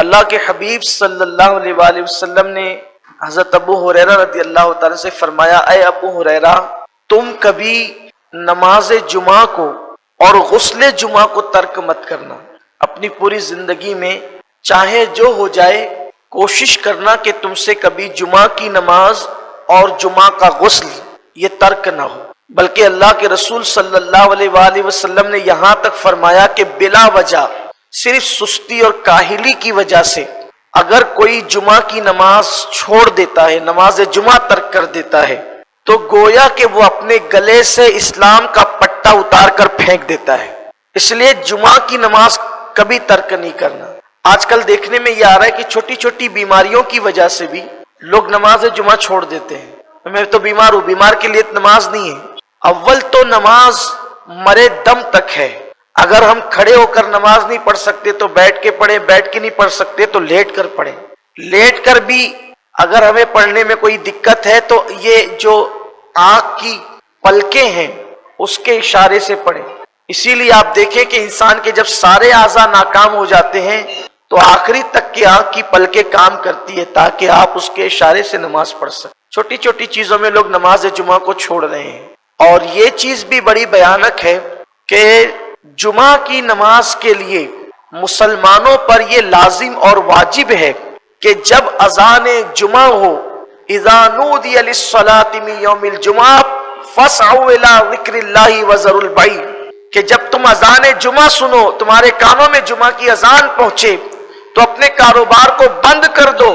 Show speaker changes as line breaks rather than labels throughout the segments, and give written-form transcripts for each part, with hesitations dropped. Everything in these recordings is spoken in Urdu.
اللہ کے حبیب صلی اللہ علیہ وآلہ وسلم نے حضرت ابو ہریرہ رضی اللہ تعالیٰ سے فرمایا، اے ابو ہریرہ، تم کبھی نماز جمعہ کو اور غسل جمعہ کو ترک مت کرنا۔ اپنی پوری زندگی میں چاہے جو ہو جائے کوشش کرنا کہ تم سے کبھی جمعہ کی نماز اور جمعہ کا غسل یہ ترک نہ ہو، بلکہ اللہ کے رسول صلی اللہ علیہ وآلہ وسلم نے یہاں تک فرمایا کہ بلا وجہ صرف سستی اور کاہلی کی وجہ سے اگر کوئی جمعہ کی نماز چھوڑ دیتا ہے، نماز جمعہ ترک کر دیتا ہے، تو گویا کہ وہ اپنے گلے سے اسلام کا پٹا اتار کر پھینک دیتا ہے۔ اس لیے جمعہ کی نماز کبھی ترک نہیں کرنا۔ آج کل دیکھنے میں یہ آ رہا ہے کہ چھوٹی چھوٹی بیماریوں کی وجہ سے بھی لوگ نماز جمعہ چھوڑ دیتے ہیں۔ میں تو بیمار ہوں، بیمار کے لیے نماز نہیں ہے۔ اول تو نماز مرے دم تک ہے۔ اگر ہم کھڑے ہو کر نماز نہیں پڑھ سکتے تو بیٹھ کے پڑھیں، بیٹھ کے نہیں پڑھ سکتے تو لیٹ کر پڑھیں۔ لیٹ کر بھی اگر ہمیں پڑھنے میں کوئی دقت ہے تو یہ جو آنکھ کی پلکیں ہیں اس کے اشارے سے پڑھیں۔ اسی لیے آپ دیکھیں کہ انسان کے جب سارے اعضاء ناکام ہو جاتے ہیں تو آخری تک کی آنکھ کی پلکیں کام کرتی ہے تاکہ آپ اس کے اشارے سے نماز پڑھ سکیں۔ چھوٹی چھوٹی چیزوں میں لوگ نماز جمعہ کو چھوڑ رہے ہیں، اور یہ چیز بھی بڑی بھیانک ہے کہ جمعہ کی نماز کے لیے مسلمانوں پر یہ لازم اور واجب ہے کہ جب اذان جمعہ ہو، اذا نودی للصلاة من یوم الجمعہ فاسعوا الی ذکر اللہ وذروا البیع، کہ جب تم اذان جمعہ سنو، تمہارے کانوں میں جمعہ کی اذان پہنچے تو اپنے کاروبار کو بند کر دو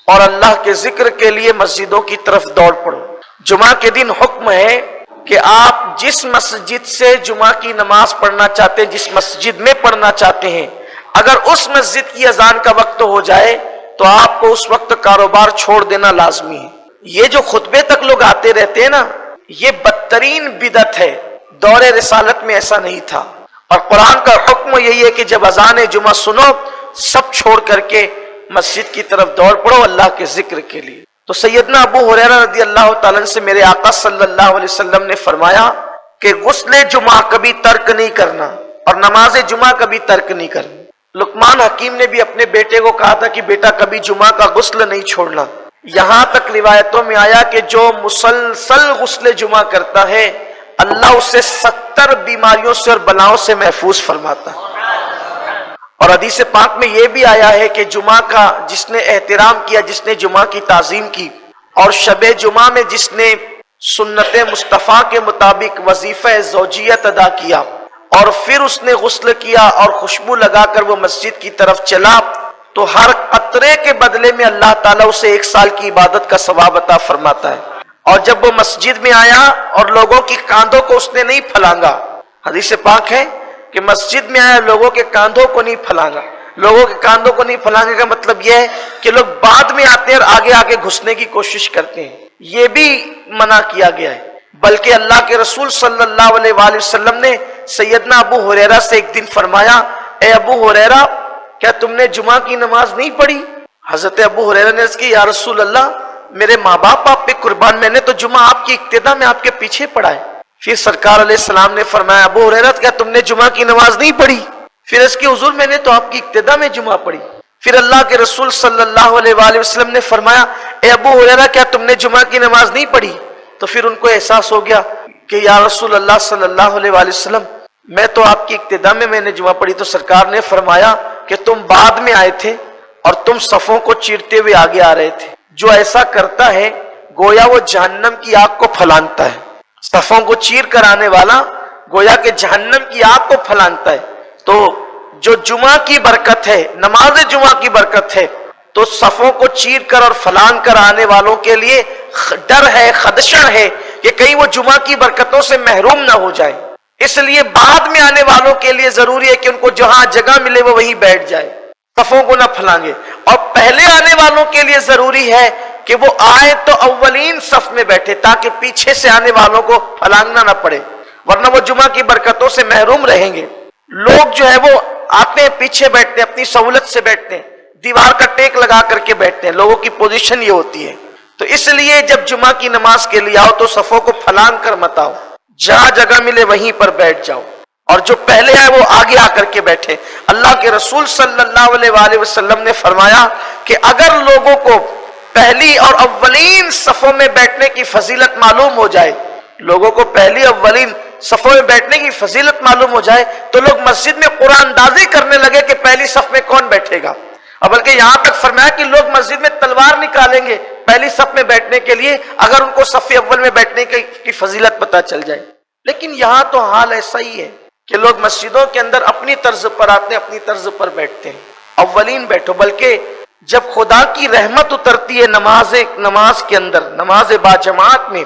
اور اللہ کے ذکر کے لیے مسجدوں کی طرف دوڑ پڑو۔ جمعہ کے دن حکم ہے کہ آپ جس مسجد سے جمعہ کی نماز پڑھنا چاہتے ہیں، جس مسجد میں پڑھنا چاہتے ہیں، اگر اس مسجد کی اذان کا وقت ہو جائے تو آپ کو اس وقت کاروبار چھوڑ دینا لازمی ہے۔ یہ جو خطبے تک لوگ آتے رہتے ہیں نا، یہ بدترین بدعت ہے۔ دور رسالت میں ایسا نہیں تھا، اور قرآن کا حکم یہی ہے کہ جب اذان جمعہ سنو سب چھوڑ کر کے مسجد کی طرف دوڑ پڑو اللہ کے ذکر کے لیے۔ تو سیدنا ابو ہریرہ رضی اللہ تعالیٰ عنہ سے میرے آقا صلی اللہ علیہ وسلم نے فرمایا کہ غسل جمعہ کبھی ترک نہیں کرنا اور نماز جمعہ کبھی ترک نہیں کرنا۔ لقمان حکیم نے بھی اپنے بیٹے کو کہا تھا کہ بیٹا کبھی جمعہ کا غسل نہیں چھوڑنا۔ یہاں تک روایتوں میں آیا کہ جو مسلسل غسل جمعہ کرتا ہے اللہ اسے 70 بیماریوں سے اور بلاؤں سے محفوظ فرماتا ہے۔ اور حدیث پاک میں یہ بھی آیا ہے کہ جمعہ کا جس نے احترام کیا، جس نے جمعہ کی تعظیم کی، اور شب جمعہ میں جس نے سنت مصطفیٰ کے مطابق وظیفہ زوجیت ادا کیا اور پھر اس نے غسل کیا اور خوشبو لگا کر وہ مسجد کی طرف چلا، تو ہر قطرے کے بدلے میں اللہ تعالیٰ اسے 1 سال کی عبادت کا ثواب عطا فرماتا ہے۔ اور جب وہ مسجد میں آیا اور لوگوں کی کاندھوں کو اس نے نہیں پھلانگا، حدیث پاک ہے کہ مسجد میں آیا لوگوں کے کاندھوں کو نہیں پھلانگا۔ لوگوں کے کاندھوں کو نہیں پھلانگے کا مطلب یہ ہے کہ لوگ بعد میں آتے ہیں اور آگے آگے گھسنے کی کوشش کرتے ہیں، یہ بھی منع کیا گیا ہے۔ بلکہ اللہ کے رسول صلی اللہ علیہ وآلہ وسلم نے سیدنا ابو ہریرہ سے ایک دن فرمایا، اے ابو ہریرہ کیا تم نے جمعہ کی نماز نہیں پڑھی؟ حضرت ابو ہریرہ نے عرض کی، یا رسول اللہ میرے ماں باپ آپ پہ قربان، میں نے تو جمعہ آپ کی اقتدا میں آپ کے پیچھے پڑھا ہے۔ پھر سرکار علیہ السلام نے فرمایا، ابو ہریرہ کیا تم نے جمعہ کی نماز نہیں پڑھی؟ پھر اس کی حضور میں نے تو آپ کی اقتدا میں جمعہ پڑھی۔ پھر اللہ کے رسول صلی اللہ علیہ وآلہ وسلم نے فرمایا، اے ابو ہریرہ کیا تم نے جمعہ کی نماز نہیں پڑھی؟ تو پھر ان کو احساس ہو گیا کہ یا رسول اللہ صلی اللہ علیہ وآلہ وسلم میں تو آپ کی اقتدا میں نے جمعہ پڑھی۔ تو سرکار نے فرمایا کہ تم بعد میں آئے تھے اور تم صفوں کو چیرتے ہوئے آگے آ رہے تھے، جو ایسا کرتا ہے گویا وہ جہنم کی آگ کو پھلانتا ہے۔ صفوں کو چیر کر آنے والا گویا کہ جہنم کی آگ کو پھلانتا ہے۔ تو جو جمعہ کی برکت ہے، نماز جمعہ کی برکت ہے، تو صفوں کو چیر کر اور پھلان کر آنے والوں کے لیے ڈر ہے، خدشہ ہے کہ کہیں وہ جمعہ کی برکتوں سے محروم نہ ہو جائے۔ اس لیے بعد میں آنے والوں کے لیے ضروری ہے کہ ان کو جہاں جگہ ملے وہ وہیں بیٹھ جائے، صفوں کو نہ پھلانگے۔ اور پہلے آنے والوں کے لیے ضروری ہے کہ وہ آئے تو اولین صف میں بیٹھے تاکہ پیچھے سے آنے والوں کو پھلانگنا نہ پڑے، ورنہ وہ جمعہ کی برکتوں سے محروم رہیں گے۔ لوگ جو ہے وہ آتے ہیں پیچھے بیٹھتے ہیں، اپنی سہولت سے بیٹھتے ہیں، دیوار کا ٹیک لگا کر کے بیٹھتے ہیں، لوگوں کی پوزیشن یہ ہوتی ہے۔ تو اس لیے جب جمعہ کی نماز کے لیے آؤ تو صفوں کو پھلانگ کر مت آؤ، جہاں جگہ ملے وہیں پر بیٹھ جاؤ۔ اور جو پہلے آئے وہ آگے آ کر کے بیٹھے۔ اللہ کے رسول صلی اللہ علیہ وآلہ وسلم نے فرمایا کہ اگر لوگوں کو پہلی اور اولین صفوں میں بیٹھنے کی فضیلت معلوم ہو جائے، لوگوں کو پہلی اولین صفوں میں بیٹھنے کی فضیلت معلوم ہو جائے تو لوگ مسجد میں قرآن اندازی کرنے لگے کہ پہلی صف میں کون بیٹھے گا، اور بلکہ یہاں تک فرمایا کہ لوگ مسجد میں تلوار نکالیں گے پہلی صف میں بیٹھنے کے لیے اگر ان کو صف اول میں بیٹھنے کی فضیلت پتہ چل جائے۔ لیکن یہاں تو حال ایسا ہی ہے کہ لوگ مسجدوں کے اندر اپنی طرز پر آتے ہیں، اپنی طرز پر بیٹھتے ہیں، اولین بیٹھو۔ بلکہ جب خدا کی رحمت اترتی ہے نماز کے اندر، نماز باجماعت میں،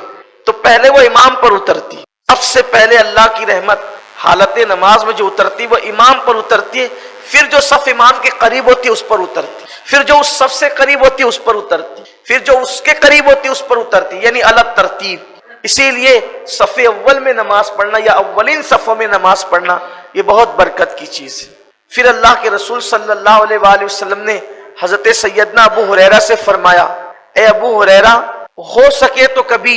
تو پہلے وہ امام پر اترتی ہے۔ سب سے پہلے اللہ کی رحمت حالت نماز میں جو اترتی ہے وہ امام پر اترتی ہے، پھر جو صف امام کے قریب ہوتی ہے اس پر اترتی، پھر جو اس صف سے قریب ہوتی ہے اس پر اترتی، پھر جو اس کے قریب ہوتی ہے اس پر اترتی، یعنی الگ ترتیب۔ اسی لیے صف اول میں نماز پڑھنا یا اولین صفوں میں نماز پڑھنا یہ بہت برکت کی چیز ہے۔ پھر اللہ کے رسول صلی اللہ علیہ وآلہ وسلم نے حضرت سیدنا ابو ہریرہ سے فرمایا، اے ابو ہریرہ، ہو سکے تو کبھی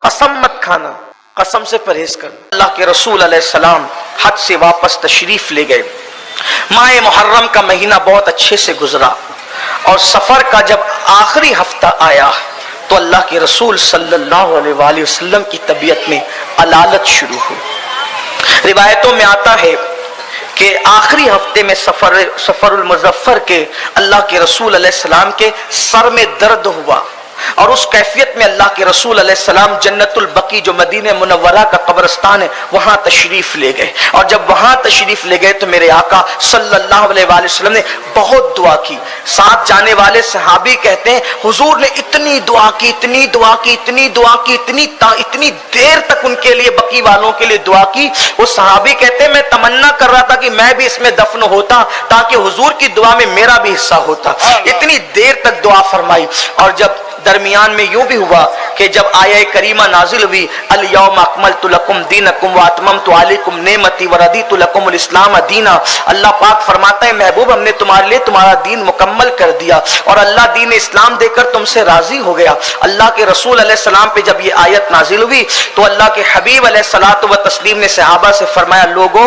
قسم مت کھانا، قسم سے پرہیز کرنا۔ اللہ کے رسول علیہ السلام حج سے واپس تشریف لے گئے، ماہ محرم کا مہینہ بہت اچھے سے گزرا، اور سفر کا جب آخری ہفتہ آیا تو اللہ کے رسول صلی اللہ علیہ وآلہ وسلم کی طبیعت میں علالت شروع ہوئی۔ روایتوں میں آتا ہے کہ آخری ہفتے میں سفر المظفر کے اللہ کے رسول علیہ السلام کے سر میں درد ہوا، اور اس کیفیت میں اللہ کے رسول علیہ السلام جنت البقیع جو مدینہ منورہ کا قبرستان ہے وہاں تشریف لے گئے، اور جب وہاں تشریف لے گئے تو میرے آقا صلی اللہ علیہ وآلہ وسلم نے بہت دعا کی۔ ساتھ جانے والے صحابی کہتے ہیں حضور نے اتنی دعا کی، اتنی دعا کی، اتنی دعا کی، اتنی دیر تک ان کے لیے، بقیع والوں کے لیے دعا کی۔ وہ صحابی کہتے ہیں میں تمنا کر رہا تھا کہ میں بھی اس میں دفن ہوتا تاکہ حضور کی دعا میں میرا بھی حصہ ہوتا، اتنی دیر تک دعا فرمائی۔ اور جب درمیان میں یوں بھی ہوا کہ جب آیہ کریمہ نازل ہوئی، الیوم اکملت لکم دینکم واتممت علیکم نعمتی وردیت لکم الاسلام دینا، اللہ پاک فرماتا ہے محبوب ہم نے تمہارے لیے تمہارا دین مکمل کر دیا، اور اللہ دین اسلام دے کر تم سے راضی ہو گیا۔ اللہ کے رسول علیہ السلام پہ جب یہ آیت نازل ہوئی تو اللہ کے حبیب علیہ الصلوۃ والتسلیم نے صحابہ سے فرمایا، لوگوں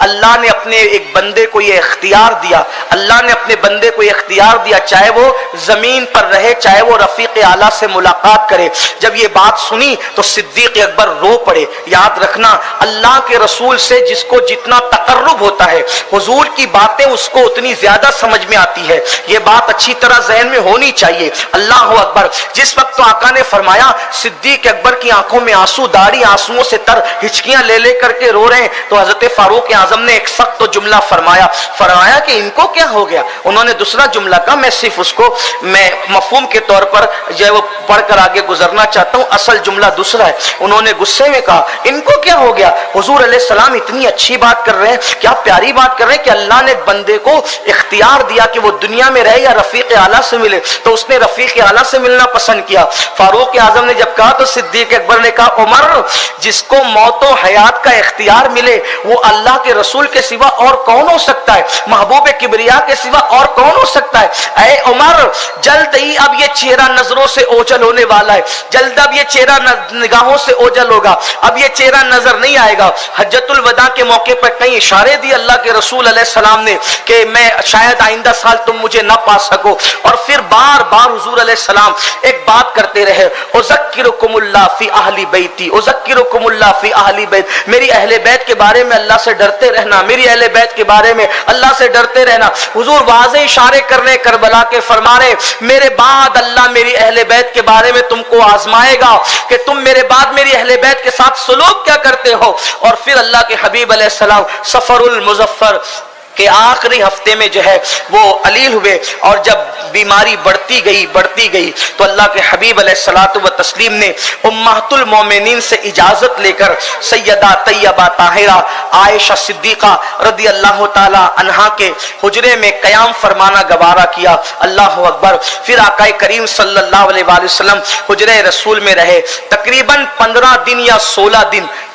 اللہ نے اپنے ایک بندے کو یہ اختیار دیا، اللہ نے اپنے بندے کو یہ اختیار دیا، چاہے وہ زمین پر رہے چاہے وہ رفیق اعلیٰ سے ملاقات کرے۔ جب یہ بات سنی تو صدیق اکبر رو پڑے۔ یاد رکھنا اللہ کے رسول سے جس کو جتنا تقرب ہوتا ہے حضور کی باتیں اس کو اتنی زیادہ سمجھ میں آتی ہے، یہ بات اچھی طرح ذہن میں ہونی چاہیے۔ اللہ اکبر۔ جس وقت تو آقا نے فرمایا صدیق اکبر کی آنکھوں میں آنسو، داڑھی آنسوؤں سے تر، ہچکیاں لے لے کر کے رو رہے ہیں، تو حضرت فاروق اعظم نے ایک سخت جملہ فرمایا کہ ان کو کیا ہو گیا؟ انہوں نے دوسرا جملہ کہا، میں صرف اس کو میں مفہوم کے طور پر جو ہے وہ پڑھ کر آگے گزرنا چاہتا ہوں، اصل جملہ دوسرا ہے۔ انہوں نے غصے میں کہا ان کو کیا ہو گیا؟ حضور علیہ السلام اتنی اچھی بات کر رہے ہیں، کیا پیاری بات کر رہے ہیں کہ اللہ نے بندے کو اختیار دیا کہ وہ دنیا میں رہے یا رفیق اعلیٰ سے ملے، تو اس نے رفیق اعلیٰ سے ملنا پسند کیا۔ فاروق اعظم نے جب کہا تو صدیق اکبر نے کہا عمر، جس کو موت و حیات کا اختیار ملے وہ اللہ کے رسول کے سوا اور کون ہو سکتا ہے؟ محبوب کبریا کے سوا اور کون ہو سکتا ہے؟ اے عمر، جلد ہی اب یہ چہرہ نظروں سے اوجھل ہونے والا ہے، جلد اب یہ چہرہ نگاہوں سے اوجھل ہوگا، اب یہ چہرہ نظر نہیں آئے گا۔ حجۃ الوداع کے موقع پر کئی اشارے دی اللہ کے رسول علیہ السلام نے کہ میں شاید آئندہ سال تم مجھے نہ پا سکو، اور پھر بار بار حضور علیہ السلام ایک بات کرتے رہے، اذکرکم اللہ فی اہل بیتی، اذکرکم اللہ فی اہل بیت، میری اہل بیت کے بارے میں اللہ سے ڈرتے رہنا، میری اہل بیت کے بارے میں اللہ سے ڈرتے رہنا۔ حضور واضح اشارے کرنے کربلا کے فرما رہے میرے بعد اللہ میری اہل بیت کے بارے میں تم کو آزمائے گا کہ تم میرے بعد میری اہل بیت کے ساتھ سلوک کیا کرتے ہو۔ اور پھر اللہ کے حبیب علیہ السلام سفر المظفر کہ آخری ہفتے میں جو ہے وہ علیل ہوئے، اور جب بیماری بڑھتی گئی تو اللہ کے حبیب علیہ الصلوۃ والتسلیم نے امہات المومنین سے اجازت لے کر سیدہ طیبہ طاہرہ عائشہ صدیقہ رضی اللہ تعالی عنہا کے حجرے میں قیام فرمانا گوارا کیا۔ اللہ اکبر۔ پھر آقا کریم صلی اللہ علیہ وآلہ وسلم حجرے رسول میں رہے، تقریباً 15 دن یا 16 دن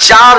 4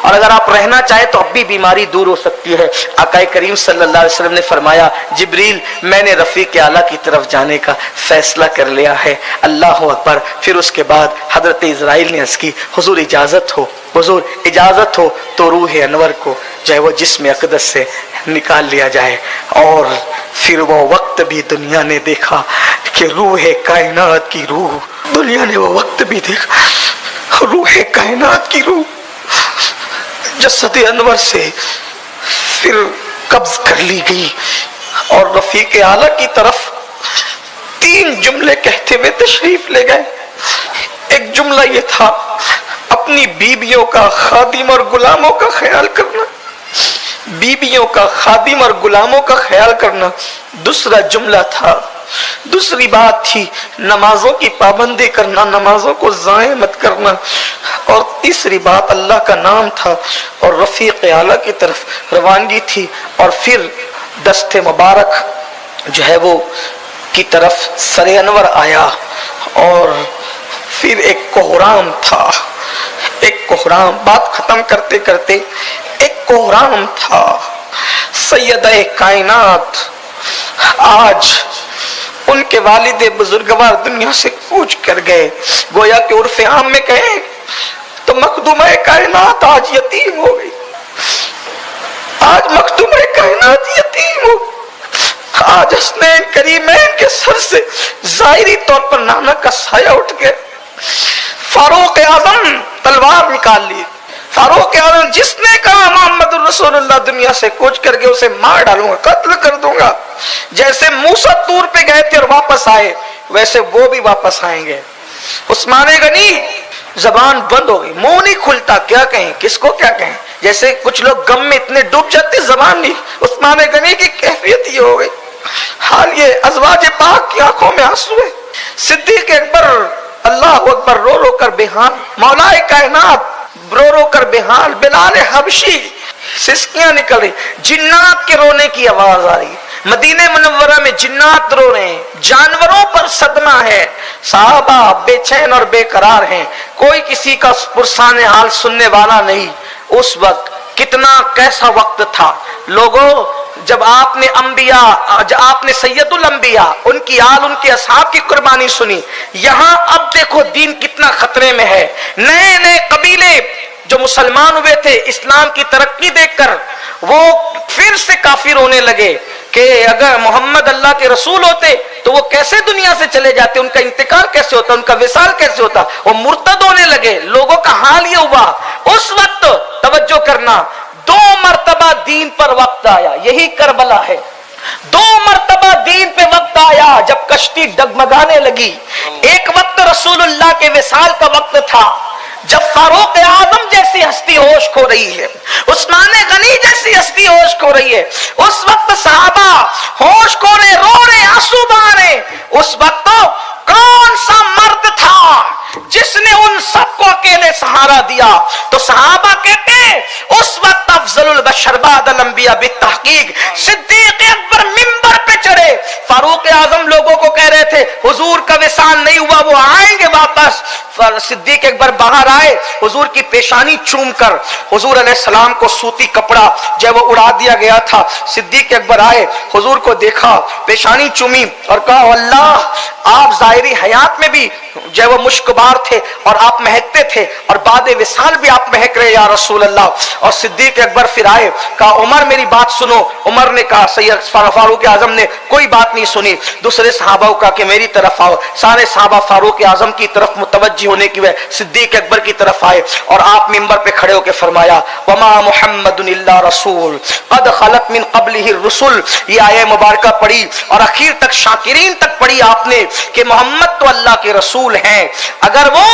اور اگر آپ رہنا چاہیں تو اب بھی بیماری دور ہو سکتی ہے۔ آقا کریم صلی اللہ علیہ وسلم نے فرمایا جبریل میں نے رفیق اعلیٰ کی طرف جانے کا فیصلہ کر لیا ہے۔ اللہ اکبر۔ پھر اس کے بعد حضرت اسرائیل نے عرض کی حضور اجازت ہو، حضور اجازت ہو تو روح انور کو جو ہے وہ جسم اقدس سے نکال لیا جائے۔ اور پھر وہ وقت بھی دنیا نے دیکھا کہ روح کائنات کی روح، دنیا نے وہ وقت بھی دیکھا روح کائنات کی روح جسد انور سے پھر قبض کر لی گئی، اور رفیق اعلیٰ کی طرف 3 جملے کہتے ہوئے تشریف لے گئے۔ ایک جملہ یہ تھا اپنی بیویوں کا خادم اور غلاموں کا خیال کرنا، بیویوں کا خادم اور غلاموں کا خیال کرنا۔ دوسرا جملہ تھا، دوسری بات تھی نمازوں کی پابندی کرنا، نمازوں کو ضائع مت کرنا، اور تیسری بات اللہ کا نام تھا، اور رفیق اعلیٰ کی طرف روانگی تھی۔ اور پھر دست مبارک جو ہے وہ کی طرف سر انور آیا، اور پھر ایک کوہرام تھا، ایک کوہرام، بات ختم کرتے کرتے ایک کوہرام تھا۔ سیدہ کائنات آج ان کے والد بزرگوار دنیا سے کوچ کر گئے، گویا کہ عرف عام میں کہیں تو مخدومہ کائنات آج یتیم ہو گئی، آج مخدومہ کائنات یتیم ہو گئی۔ آج حسنین کریمین کے سر سے ظاہری طور پر نانا کا سایہ اٹھ گیا۔ فاروق اعظم تلوار نکال لی، فاروق اعظم جس نے کہا محمد الرسول اللہ دنیا سے کوچ کر کے اسے مار ڈالوں گا، قتل کر دوں گا۔ جیسے موسیٰ طور پہ گئے تھے اور واپس آئے ویسے وہ بھی واپس آئیں گے۔ عثمان غنی زبان بند ہو گئی، منہ نہیں کھلتا، کیا کہیں، کس کو کیا کہیں، جیسے کچھ لوگ غم میں اتنے ڈوب جاتے زبان نہیں۔ عثمان غنی کی کیفیت یہ ہو گئی، حال یہ ازواج پاک کی آنکھوں میں آنسو ہے۔ صدیق اکبر اللہ اکبر رو رو کر بےحال، مولا کائنات رو رو کر بےحال، بلال حبشی سسکیاں نکل رہی، جنات کے رونے کی آواز آ رہی، مدینہ منورہ میں جنات رو رہے ہیں، جانوروں پر صدمہ ہے، صحابہ بے چین اور بے قرار ہیں، کوئی کسی کا پرسان حال سننے والا نہیں۔ اس وقت کتنا کیسا وقت تھا لوگوں، جب آپ نے انبیاء، جب آپ نے سید الانبیاء ان کی آل، ان کے اصحاب کی قربانی سنی، یہاں اب دیکھو دین کتنا خطرے میں ہے۔ نئے نئے قبیلے جو مسلمان ہوئے تھے اسلام کی ترقی دیکھ کر وہ پھر سے کافر ہونے لگے کہ اگر محمد اللہ کے رسول ہوتے تو وہ کیسے دنیا سے چلے جاتے، ان کا انتقال کیسے ہوتا، ان کا وصال کیسے ہوتا، وہ مرتد ہونے لگے۔ لوگوں کا حال یہ ہوا، اس وقت توجہ کرنا 2 مرتبہ دین پر وقت آیا، یہی کربلا ہے۔ 2 مرتبہ دین پہ وقت آیا جب کشتی ڈگمگانے لگی۔ ایک وقت رسول اللہ کے وصال کا وقت تھا جب فاروق اعظم جیسی ہستی ہوش کھو رہی ہے، عثمان غنی جیسی ہستی ہوش کھو رہی ہے، اس وقت صحابہ ہوش کھو رہے، رو رہے، آنسو بہا رہے۔ اس وقت کون سا مرد تھا جس نے ان سب کو اکیلے سہارا دیا؟ تو صحابہ کہتے ہیں اس وقت افضل البشر بعد الانبیاء بالتحقیق صدیق اکبر منبر پہ چڑھے۔ فاروق اعظم لوگوں کو کہہ رہے تھے حضور کا وصال نہیں ہوا، وہ آئیں گے واپس۔ صدیق اکبر باہر آئے، حضور کی پیشانی چوم کر، حضور علیہ السلام کو سوتی کپڑا جو وہ اڑا دیا گیا تھا، صدیق اکبر آئے، حضور کو دیکھا، پیشانی چومی اور کہا اللہ آپ ظاہری حیات میں بھی جو وہ مشکبار تھے اور آپ مہکتے تھے، اور بعد وصال بھی آپ مہک رہے یا رسول اللہ۔ اور صدیق اکبر پھر آئے، کہا عمر میری بات سنو۔ عمر نے کہا، سید فاروق اعظم نے کوئی بات نہیں سنی۔ دوسرے صحابہ کو کہا کہ میری طرف آؤ۔ سارے صحابہ فاروق اعظم کی طرف متوجہ ہونے کی وجہ صدیق اکبر کی طرف آئے، اور آپ منبر پہ کھڑے ہو کے فرمایا وما محمد الا رسول قد خلت من قبلہ الرسل۔ یہ آیہ مبارکہ پڑھی اور اخیر تک شاکرین تک پڑھی آپ نے کہ محمد تو اللہ کے رسول ہیں، اگر وہ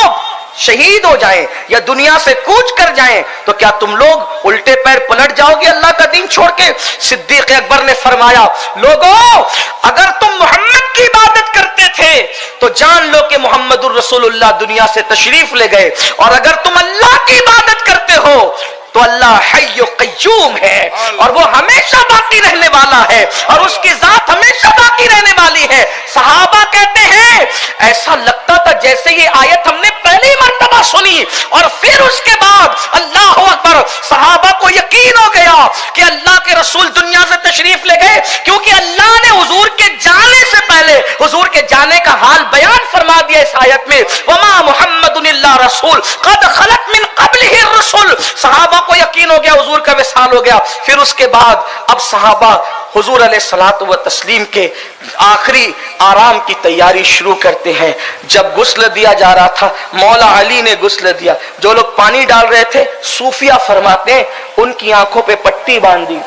شہید ہو جائیں یا دنیا سے کوچ کر جائیں تو کیا تم لوگ الٹے پیر پلٹ جاؤ گے اللہ کا دین چھوڑ کے؟ صدیق اکبر نے فرمایا لوگوں اگر تم محمد کی عبادت کرتے تھے تو جان لو کہ محمد الرسول اللہ دنیا سے تشریف لے گئے، اور اگر تم اللہ کی عبادت کرتے ہو تو اللہ حی و قیوم ہے اور وہ ہمیشہ باقی رہنے والا ہے اور اس کی ذات ہمیشہ باقی رہنے والی ہے. صحابہ کہتے ہیں ایسا لگتا تھا جیسے یہ آیت ہم نے پہلی مرتبہ سنی اور پھر اس کے بعد اللہ اکبر صحابہ کو یقین ہو گیا کہ اللہ کے رسول دنیا سے تشریف لے گئے, کیونکہ اللہ نے حضور کے جانے سے پہلے حضور کے جانے کا حال بیان فرما دیا اس آیت میں, وما محمد الا رسول قد خلت من قبلہ الرسل. صحابہ کو یقین ہو گیا حضور کا وصال ہو گیا. پھر اس کے بعد اب صحابہ حضور علیہ الصلوۃ والتسلیم کے آخری آرام کی تیاری شروع کرتے ہیں. جب غسل دیا جا رہا تھا, مولا علی نے غسل دیا. جو لوگ پانی ڈال رہے تھے صوفیہ فرماتے ہیں ان کی آنکھوں پہ پٹی باندھ دی.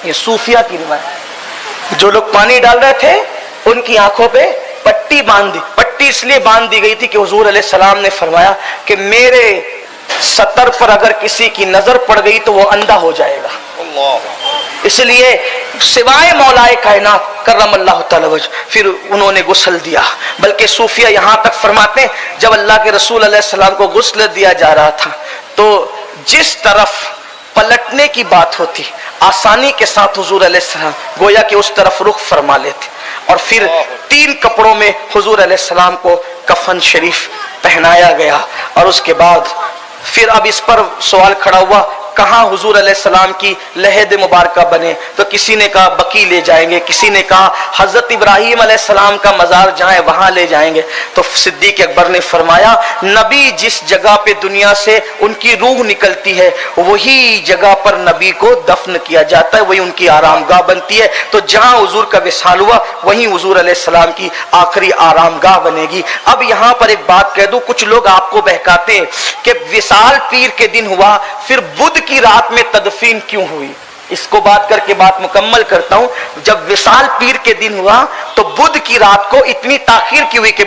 یہ صوفیہ کی روایت. جو لوگ پانی ڈال رہے تھے ان کی آنکھوں پہ پٹی باندھ دی. پٹی اس لیے باندھ دی گئی تھی کہ حضور علیہ السلام نے فرمایا کہ میرے سطر پر اگر کسی کی نظر پڑ گئی تو وہ اندھا ہو جائے گا. اس لیے سوائے مولائے کائنات کرم اللہ تعالی وجہ پھر انہوں نے غسل دیا. بلکہ صوفیہ یہاں تک فرماتے ہیں جب اللہ کے رسول علیہ السلام کو غسل دیا جا رہا تھا تو جس طرف پلٹنے کی بات ہوتی آسانی کے ساتھ حضور علیہ السلام گویا کہ اس طرف رخ فرما لیتے اور پھر 3 کپڑوں میں حضور علیہ السلام کو کفن شریف پہنایا گیا. اور اس کے بعد پھر اب اس پر سوال کھڑا ہوا کہاں حضور علیہ السلام کی لحد مبارکہ بنے. تو کسی نے کہا بقیع لے جائیں گے, کسی نے کہا حضرت ابراہیم علیہ السلام کا مزار جہاں ہے وہاں لے جائیں گے. تو صدیق اکبر نے فرمایا نبی جس جگہ پہ دنیا سے ان کی روح نکلتی ہے وہی جگہ پر نبی کو دفن کیا جاتا ہے, وہی ان کی آرام گاہ بنتی ہے. تو جہاں حضور کا وصال ہوا وہیں حضور علیہ السلام کی آخری آرام گاہ بنے گی. اب یہاں پر ایک بات کہہ دوں, کچھ لوگ آپ کو بہکاتے ہیں کہ وصال پیر کے دن ہوا پھر بدھ کی رات میں تدفین کیوں ہوئی. اس کو بات کر کے بات مکمل کرتا ہوں. جب وصال پیر کے دن ہوا تو بدھ کی رات کو اتنی تاخیر کی ہوئی کہ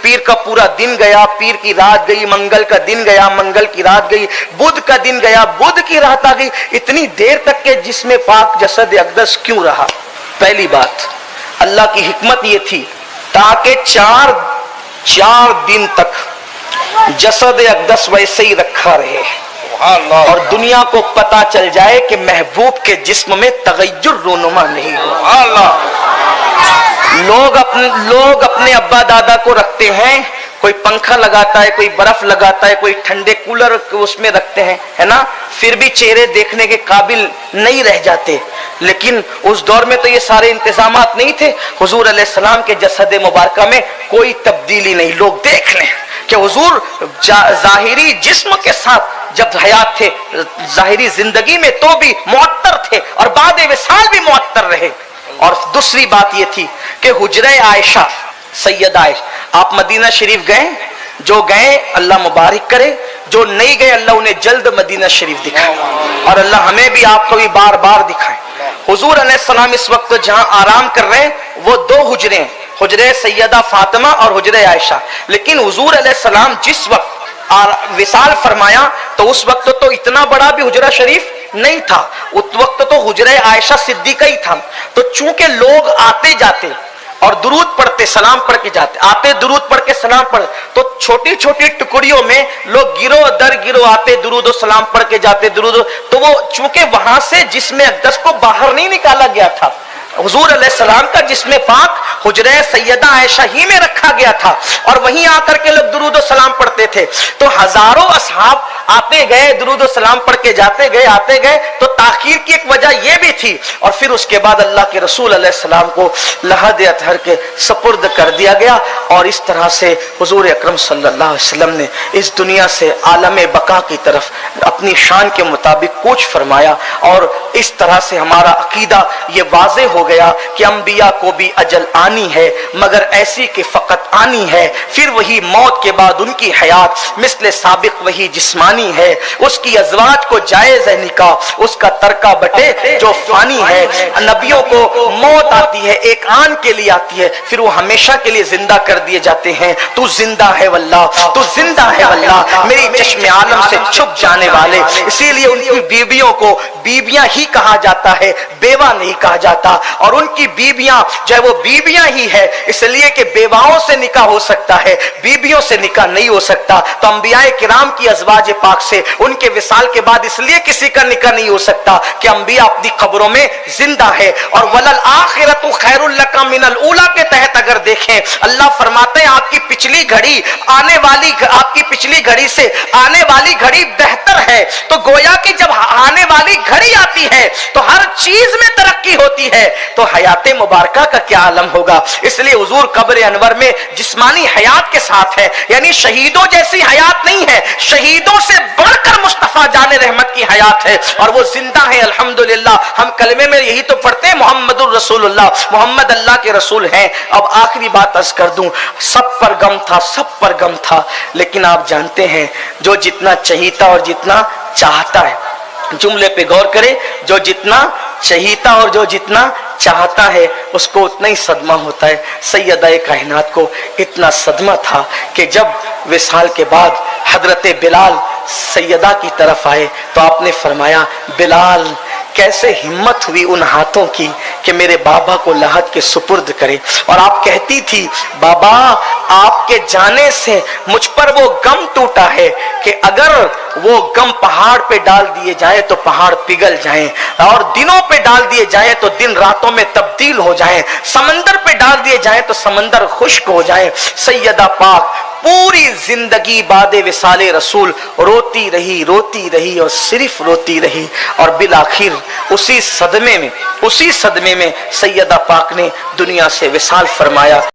پیر کا پورا دن گیا, پیر کی رات گئی, منگل کا دن گیا, منگل کی رات گئی, بدھ کا دن گیا, بدھ کی رات آ گئی, اتنی دیر تک کہ جسم پاک جسد اقدس کیوں رہا. پہلی بات اللہ کی حکمت یہ تھی تاکہ 4 دن تک جسد اقدس ویسے ہی رکھا رہے اور دنیا کو پتا چل جائے کہ محبوب کے جسم میں تغیر رونما نہیں ہو. لوگ اپنے ابا دادا کو رکھتے ہیں, کوئی پنکھا لگاتا ہے, کوئی برف لگاتا ہے, کوئی ٹھنڈے کولر اس میں رکھتے ہیں, ہے نا, پھر بھی چہرے دیکھنے کے قابل نہیں رہ جاتے. لیکن اس دور میں تو یہ سارے انتظامات نہیں تھے. حضور علیہ السلام کے جسد مبارکہ میں کوئی تبدیلی نہیں. لوگ دیکھ لیں کہ حضور ظاہری جسم کے ساتھ جب حیات تھے, ظاہری زندگی میں تو بھی معطر تھے اور بعد وصال بھی معطر رہے. اور دوسری بات یہ تھی کہ حجرہ عائشہ سیدہ عائشہ, آپ مدینہ شریف گئے, جو گئے اللہ مبارک کرے, جو نہیں گئے اللہ انہیں جلد مدینہ شریف دکھائے اور اللہ ہمیں بھی آپ کو بھی بار بار دکھائے. حضور علیہ السلام اس وقت جہاں آرام کر رہے ہیں وہ 2 حجرے ہیں, حجرہ سیدہ فاطمہ اور حجرہ عائشہ. لیکن حضور علیہ السلام جس وقت وصال فرمایا تو اس وقت تو اتنا بڑا بھی حجرہ شریف نہیں تھا, اس وقت تو حجرہ عائشہ صدیقہ ہی تھا. تو چونکہ لوگ آتے جاتے اور درود پڑھتے سلام پڑھ کے جاتے, آتے درود پڑھ کے سلام پڑھ, تو چھوٹی چھوٹی ٹکڑیوں میں لوگ گروہ در گروہ آتے, درود و سلام پڑھ کے جاتے, تو وہ چونکہ وہاں سے جسم اقدس کو باہر نہیں نکالا گیا تھا, حضور علیہ السلام کا جسم پاک حجرہ سیدہ عائشہ ہی میں رکھا گیا تھا اور وہیں آ کر کے لوگ درود و سلام پڑھتے تھے. تو ہزاروں اصحاب آتے گئے, درود و سلام پڑھ کے جاتے گئے, آتے گئے. تو تاخیر کی ایک وجہ یہ بھی تھی. اور پھر اس کے بعد اللہ کے رسول علیہ السلام کو لحد اطہر کے سپرد کر دیا گیا اور اس طرح سے حضور اکرم صلی اللہ علیہ وسلم نے اس دنیا سے عالم بقا کی طرف اپنی شان کے مطابق کوچ فرمایا. اور اس طرح سے ہمارا عقیدہ یہ واضح ہو گیا کہ انبیاء کو بھی اجل آنی ہے, مگر ایسی کہ فقط آنی ہے. پھر وہی موت کے بعد ان کی حیات مثل سابق وہی جسمانی ہے. اس کی ازواج کو جائز ہے نکاح, اس کا ترکہ بٹے جو فانی ہے. نبیوں کو موت آتی ہے, ایک آن کے لیے آتی ہے, پھر وہ ہمیشہ کے لیے زندہ کر دیے جاتے ہیں. تو زندہ ہے واللہ, تو زندہ ہے واللہ, میری چشم عالم سے چھپ جانے والے. اسی لیے ان کی بیویوں کو بیویاں ہی کہا جاتا ہے, بیوہ نہیں کہا جاتا. اور ان کی بیویاں جو ہے وہ بیویاں ہی ہے، اس لیے کہ بیواؤں سے نکاح ہو سکتا ہے، بیویوں سے نکاح نہیں ہو سکتا۔ تو انبیاء کرام کی ازواج پاک سے ان کے وصال کے بعد اس لیے کسی کا نکاح نہیں ہو سکتا کہ انبیاء اپنی قبروں میں زندہ ہے۔ اور وَلَلْآخِرَةُ خَيْرٌ لَكَ مِنَ الْأُولَىٰ کے تحت اگر دیکھیں، اللہ فرماتے ہیں آپ کی پچھلی گھڑی آپ کی پچھلی گھڑی سے آنے والی گھڑی بہتر ہے۔ تو گویا کہ جب آنے والی گھڑی آتی ہے تو ہر چیز میں ترقی ہوتی ہے، تو حیات مبارکہ کا کیا عالم ہوگا۔ اس لیے حضور قبر انور میں جسمانی حیات کے ساتھ ہے، یعنی شہیدوں جیسی حیات نہیں ہے، شہیدوں سے بڑھ کر مصطفیٰ جان رحمت کی حیات ہے، اور وہ زندہ ہے الحمدللہ۔ ہم کلمے میں یہی تو پڑھتے ہیں محمد الرسول اللہ، محمد اللہ کے رسول ہیں۔ اب آخری بات عرض کر دوں، سب پر غم تھا، سب پر غم تھا، لیکن آپ جانتے ہیں جو جتنا چہیتا اور جتنا چاہتا ہے، جملے پہ غور کرے، جو جتنا چہیتا اور جو جتنا چاہتا ہے اس کو اتنا ہی صدمہ ہوتا ہے۔ سیدہ کائنات کو اتنا صدمہ تھا کہ جب وصال کے بعد حضرت بلال سیدہ کی طرف آئے تو آپ نے فرمایا بلال کیسے ہمت ہوئی ان ہاتھوں کی کہ میرے بابا کو لحد کے سپرد کرے۔ اور آپ کہتی تھی بابا آپ کے جانے سے مجھ پر وہ غم ٹوٹا ہے کہ اگر وہ غم پہاڑ پہ ڈال دیے جائے تو پہاڑ پگھل جائیں، اور دنوں پہ ڈال دیے جائیں تو دن راتوں میں تبدیل ہو جائیں، سمندر پہ ڈال دیے جائیں تو سمندر خشک ہو جائیں۔ سیدہ پاک پوری زندگی بعد وصال رسول روتی رہی اور صرف روتی رہی، اور بالآخر اسی صدمے میں سیدہ پاک نے دنیا سے وصال فرمایا۔